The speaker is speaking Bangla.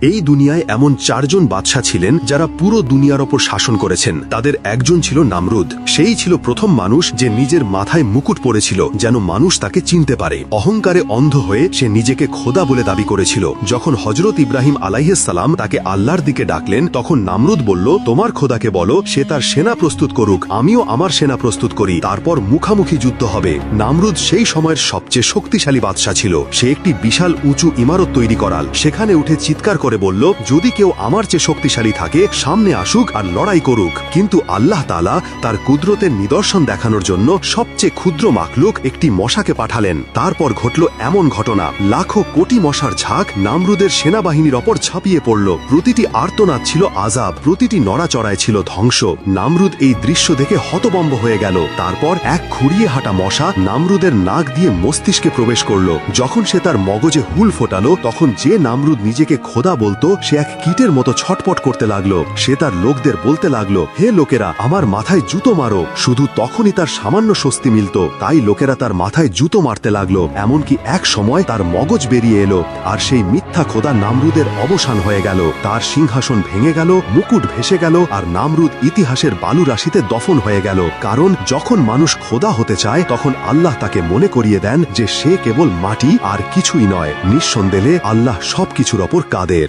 এই দুনিয়ায় এমন চারজন বাদশা ছিলেন যারা পুরো দুনিয়ার ওপর শাসন করেছেন। তাদের একজন ছিল নামরুদ। সেই ছিল প্রথম মানুষ যে নিজের মাথায় মুকুট পরেছিল যেন মানুষ তাকে চিনতে পারে। অহংকারে অন্ধ হয়ে সে নিজেকে খোদা বলে দাবি করেছিল। যখন হজরত ইব্রাহিম আলাইহিস সালাম তাকে আল্লাহর দিকে ডাকলেন, তখন নামরুদ বলল, তোমার খোদাকে বলো সে তার সেনা প্রস্তুত করুক, আমিও আমার সেনা প্রস্তুত করি, তারপর মুখামুখি যুদ্ধ হবে। নামরুদ সেই সময়ের সবচেয়ে শক্তিশালী বাদশা ছিল। সে একটি বিশাল উঁচু ইমারত তৈরি করাল, সেখানে উঠে চিৎকার করে বলল, যদি কেউ আমার চেয়ে শক্তিশালী থাকে সামনে আসুক আর লড়াই করুক। কিন্তু আল্লাহ তাআলা তার কুদরতের নিদর্শন দেখানোর জন্য সবচেয়ে ক্ষুদ্র মাখলুক একটি মশাকে পাঠালেন। তারপর ঘটল এমন ঘটনা, লাখো কোটি মশার ঝাঁক নামরুদের সেনাবাহিনীর ওপর ঝাঁপিয়ে পড়ল। প্রতিটি আর্তনাদ ছিল আযাব, প্রতিটি নড়াচড়ায় ছিল ধ্বংস। নামরুদ এই দৃশ্য দেখে হতভম্ব হয়ে গেল। তারপর এক খুঁড়িয়ে হাঁটা মশা নামরুদের নাক দিয়ে মস্তিষ্কে প্রবেশ করল। যখন সে তার মগজে হুল ফোটালো, তখন যে নামরুদ নিজেকে খোদা বলতো সে এক কীটের মতো ছটপট করতে লাগলো। সে তার লোকদের বলতে লাগলো, হে লোকেরা, আমার মাথায় জুতো মারো। শুধু তখনই তার সামান্য স্বস্তি মিলত। তাই লোকেরা তার মাথায় জুতো মারতে লাগলো। এমনকি এক সময় তার মগজ বেরিয়ে এলো, আর সেই মিথ্যা খোদা নামরুদের অবসান হয়ে গেল। তার সিংহাসন ভেঙে গেল, মুকুট ভেসে গেল, আর নামরুদ ইতিহাসের বালু রাশিতে দফন হয়ে গেল। কারণ যখন মানুষ খোদা হতে চায় তখন আল্লাহ তাকে মনে করিয়ে দেন যে সে কেবল মাটি আর কিছুই নয়। নিঃসন্দেহে আল্লাহ সবকিছুর ওপর কাদের।